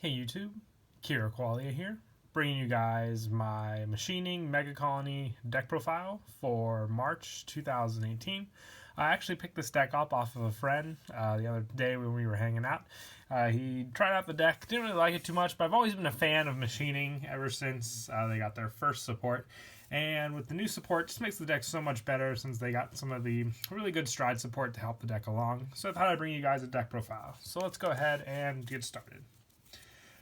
Hey YouTube, Kira Qualia here, bringing you guys my machining Megacolony deck profile for March 2018. I actually picked this deck up off of a friend the other day when we were hanging out. He tried out the deck, didn't really like it too much, but I've always been a fan of machining ever since they got their first support. And with the new support, just makes the deck so much better since they got some of the really good stride support to help the deck along. So I thought I'd bring you guys a deck profile. So let's go ahead and get started.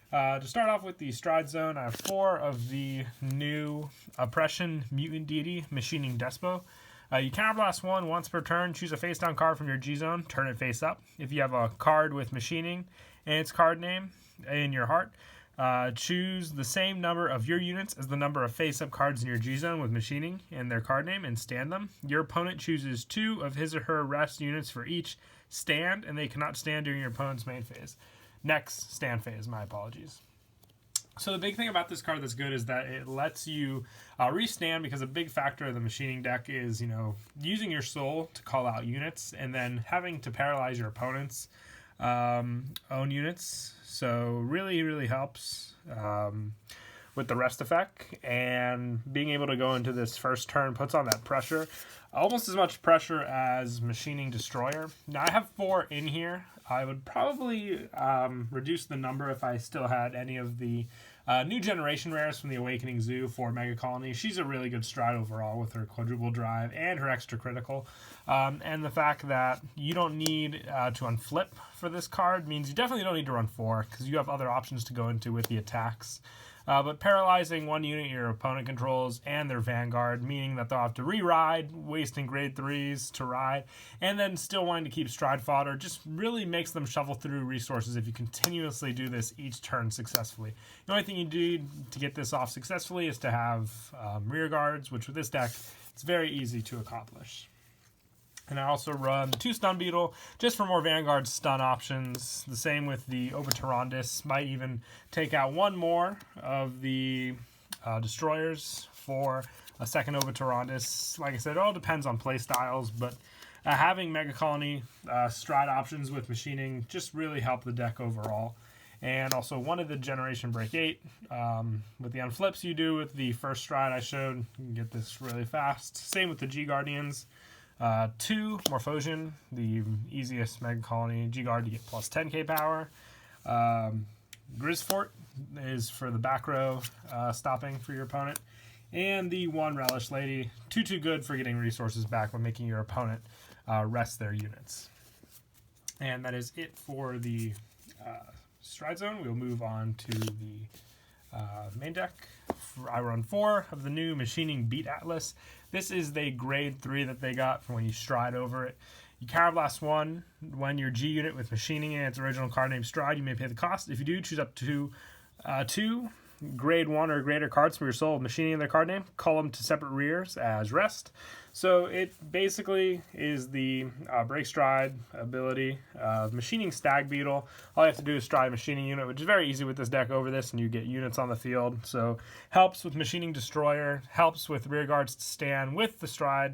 To start off with the stride zone, I have 4 of the new Oppression Mutant Deity Machining Despo. You counterblast 1 once per turn, choose a face down card from your G zone, turn it face up. If you have a card with machining and its card name in your heart, choose the same number of your units as the number of face up cards in your G zone with machining and their card name and stand them. Your opponent chooses 2 of his or her rest units for each stand, and they cannot stand during your opponent's main phase. Next stand phase, my apologies. So the big thing about this card that's good is that it lets you restand, because a big factor of the machining deck is, using your soul to call out units and then having to paralyze your opponent's own units. So really, really helps with the rest effect, and being able to go into this first turn puts on that pressure, almost as much pressure as Machining Destroyer. Now I have 4 in here. I would probably reduce the number if I still had any of the new generation rares from the Awakening Zoo for Megacolony. She's a really good stride overall with her quadruple drive and her extra critical. And the fact that you don't need to unflip for this card means you definitely don't need to run 4, because you have other options to go into with the attacks. But paralyzing 1 unit your opponent controls and their Vanguard, meaning that they'll have to re-ride, wasting grade 3s to ride, and then still wanting to keep stride fodder, just really makes them shuffle through resources if you continuously do this each turn successfully. The only thing you need to get this off successfully is to have rear guards, which with this deck, it's very easy to accomplish. And I also run 2 Stun Beetle, just for more Vanguard stun options. The same with the Obertyrannus. Might even take out 1 more of the Destroyers for a second Obertyrannus. Like I said, it all depends on play styles, but having Megacolony stride options with machining just really help the deck overall. And also one of the Generation Break 8, with the unflips you do with the first stride I showed, you can get this really fast. Same with the G-Guardians. 2 Morphosian, the easiest Megacolony G-Guard to get plus 10k power. Grisfort is for the back row stopping for your opponent. And the 1 Relish Lady, too good for getting resources back when making your opponent rest their units. And that is it for the stride zone. We'll move on to the main deck. I run 4 of the new Machining Beat Atlas. This is the grade 3 that they got from when you stride over it. You counterblast 1 when your G unit with machining in its original card name stride. You may pay the cost. If you do, choose up to 2 grade 1 or greater cards from your soul with machining in their card name. Call them to separate rears as rest. So it basically is the break stride ability of Machining Stag Beetle. All you have to do is stride a machining unit, which is very easy with this deck over this, and you get units on the field. So helps with Machining Destroyer, helps with rear guards to stand with the stride,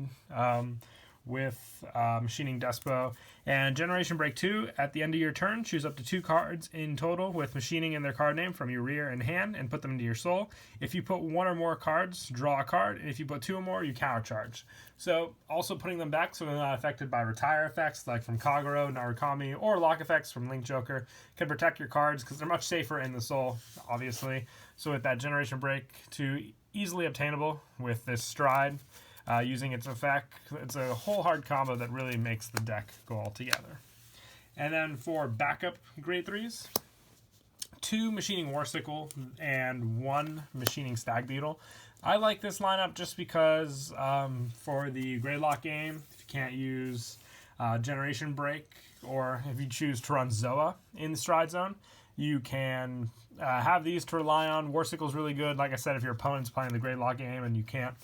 with Machining Despo. And Generation Break 2, at the end of your turn, choose up to 2 cards in total with machining in their card name from your rear and hand and put them into your soul. If you put 1 or more cards, draw a card, and if you put 2 or more, you countercharge. So also putting them back so they're not affected by retire effects like from Kagero, Narukami, or lock effects from Link Joker can protect your cards because they're much safer in the soul, obviously. So with that Generation Break 2 easily obtainable with this stride, using its effect, it's a whole hard combo that really makes the deck go all together. And then for backup grade 3s, 2 Machining Warsicle and 1 Machining Stag Beetle. I like this lineup just because for the grade lock game, if you can't use Generation Break, or if you choose to run Zoa in the stride zone, you can have these to rely on. Warsicle's really good, like I said, if your opponent's playing the grade lock game and you can't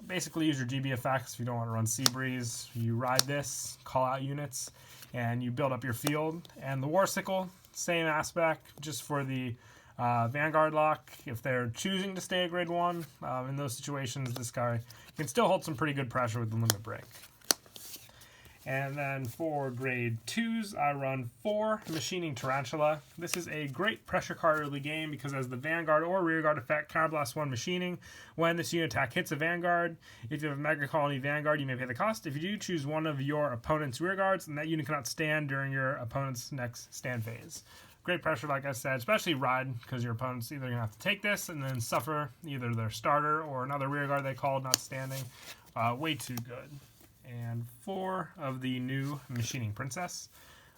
basically use your GB effects. If you don't want to run Sea Breeze, you ride this, call out units, and you build up your field. And the Warsicle, same aspect, just for the Vanguard lock. If they're choosing to stay at grade 1, in those situations, this guy can still hold some pretty good pressure with the limit break. And then for grade 2s, I run 4 Machining Tarantula. This is a great pressure card early game because as the Vanguard or Rearguard effect, Counterblast 1 Machining. When this unit attack hits a Vanguard, if you have a Megacolony Vanguard, you may pay the cost. If you do, choose one of your opponent's Rearguards, and that unit cannot stand during your opponent's next stand phase. Great pressure, like I said, especially ride, because your opponent's either going to have to take this and then suffer either their starter or another Rearguard they called not standing. Way too good. And 4 of the new Machining Princess.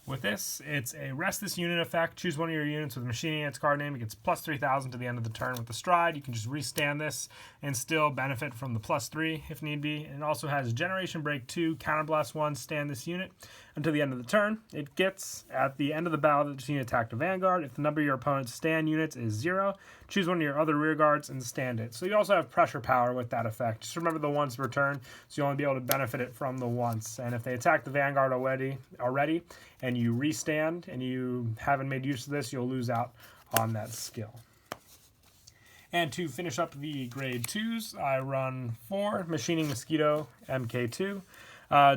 With this, it's a rest this unit effect. Choose one of your units with machining its card name. It gets plus 3,000 to the end of the turn with the stride. You can just restand this and still benefit from the plus 3 if need be. And it also has Generation Break 2, Counterblast 1, stand this unit until the end of the turn. It gets at the end of the battle that this unit attacked a Vanguard. If the number of your opponent's stand units is 0, choose one of your other rear guards and stand it. So you also have pressure power with that effect. Just remember the once per turn, so you'll only be able to benefit it from the once. And if they attack the Vanguard already, and you restand and you haven't made use of this, you'll lose out on that skill. And to finish up the grade 2s, I run 4 Machining Mosquito MK2.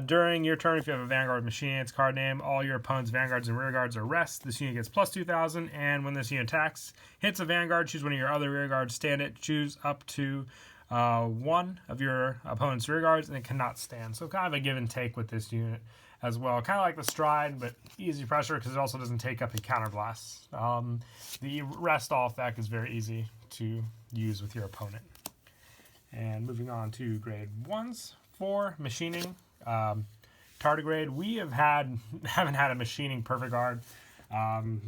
During your turn, if you have a Vanguard machining its card name, all your opponent's Vanguards and Rearguards are rest. This unit gets plus 2,000, and when this unit attacks, hits a Vanguard, choose one of your other Rearguards, stand it, choose up to one of your opponent's Rearguards, and it cannot stand. So kind of a give and take with this unit as well. Kind of like the stride, but easy pressure because it also doesn't take up a counterblast. The rest all effect is very easy to use with your opponent. And moving on to grade 1s, 4 Machining Tardigrade. We haven't had a Machining Perfect Guard,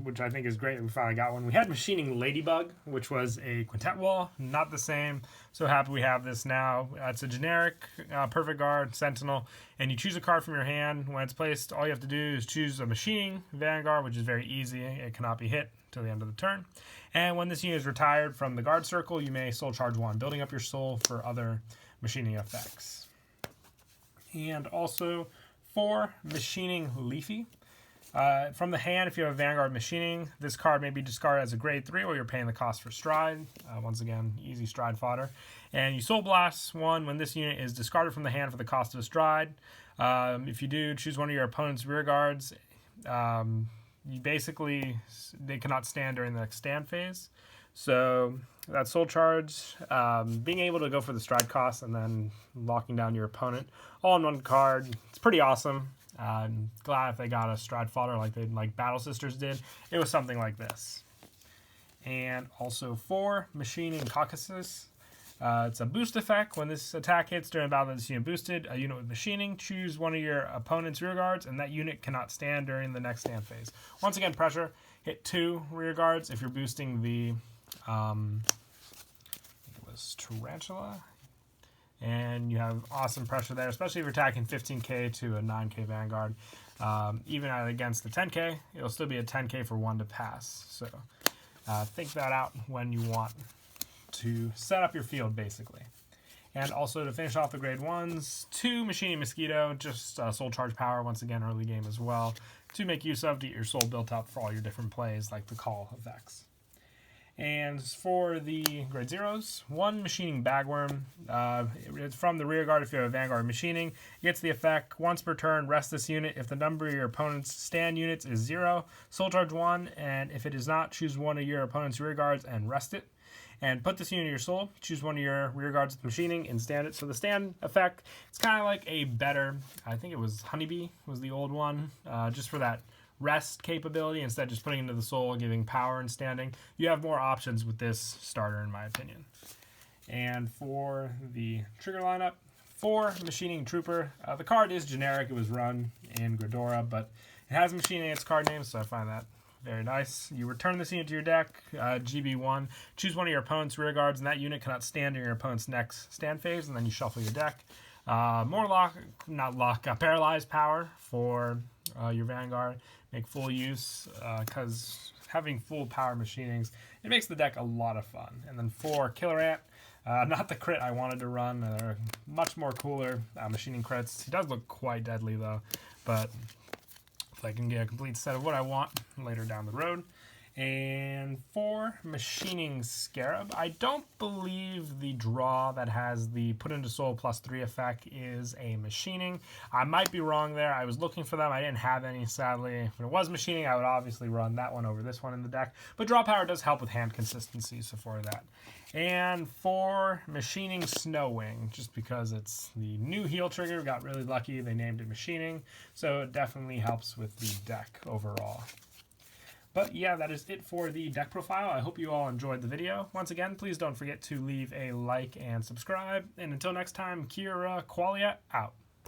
which I think is great. We finally got one. We had Machining Ladybug, which was a quintet wall, not the same. So happy we have this now. It's a generic Perfect Guard Sentinel, and you choose a card from your hand. When it's placed, all you have to do is choose a Machining Vanguard, which is very easy. It cannot be hit till the end of the turn. And when this unit is retired from the guard circle, you may soul charge 1, building up your soul for other machining effects. And also 4 Machining Leafy. From the hand, if you have a Vanguard Machining, this card may be discarded as a grade 3 or you're paying the cost for stride. Once again, easy stride fodder. And you Soul Blast 1 when this unit is discarded from the hand for the cost of a stride. If you do, choose one of your opponent's rear guards. They cannot stand during the next stand phase. So that Soul Charge, being able to go for the stride cost and then locking down your opponent all in one card, it's pretty awesome. I'm glad if they got a stride fodder like Battle Sisters did. It was something like this. And also 4 Machining Caucasus. It's a boost effect. When this attack hits during a battle that this unit boosted, a unit with machining, choose one of your opponent's rear guards, and that unit cannot stand during the next stand phase. Once again, pressure. Hit 2 rear guards if you're boosting the I think it was Tarantula. And you have awesome pressure there, especially if you're attacking 15k to a 9k Vanguard. Even against the 10k, it'll still be a 10k for 1 to pass. So think that out when you want to set up your field, basically. And also to finish off the grade 1s, 2 Machining Mosquito, just soul charge power, once again, early game as well, to make use of to get your soul built up for all your different plays, like the call effects. And for the grade 0s, 1 Machining Bagworm. It's from the rear guard if you have a Vanguard Machining. It gets the effect once per turn, rest this unit. If the number of your opponent's stand units is 0, soul charge 1, and if it is not, choose one of your opponent's rear guards and rest it. And put this unit in your soul, choose one of your rear guards with machining and stand it. So the stand effect, it's kind of like a better, I think it was Honeybee was the old one, just for that rest capability instead of just putting into the soul, giving power and standing. You have more options with this starter, in my opinion. And for the trigger lineup, 4 Machining Trooper. The card is generic. It was run in Gridora, but it has machining in its card name, so I find that very nice. You return this unit to your deck, GB1. Choose one of your opponent's rear guards, and that unit cannot stand during your opponent's next stand phase, and then you shuffle your deck. Paralyzed power for your Vanguard. Make full use, because having full power machinings, it makes the deck a lot of fun. And then 4 Killer Ant. Not the crit I wanted to run. They're much more cooler machining crits. He does look quite deadly, though, but if I can get a complete set of what I want later down the road. And for Machining Scarab, I don't believe the draw that has the Put into Soul +3 effect is a machining. I might be wrong there. I was looking for them. I didn't have any, sadly. If it was machining, I would obviously run that one over this one in the deck. But draw power does help with hand consistency, so for that. And for Machining Snowwing, just because it's the new heal trigger, got really lucky. They named it Machining, so it definitely helps with the deck overall. But yeah, that is it for the deck profile. I hope you all enjoyed the video. Once again, please don't forget to leave a like and subscribe. And until next time, Kira Qualia out.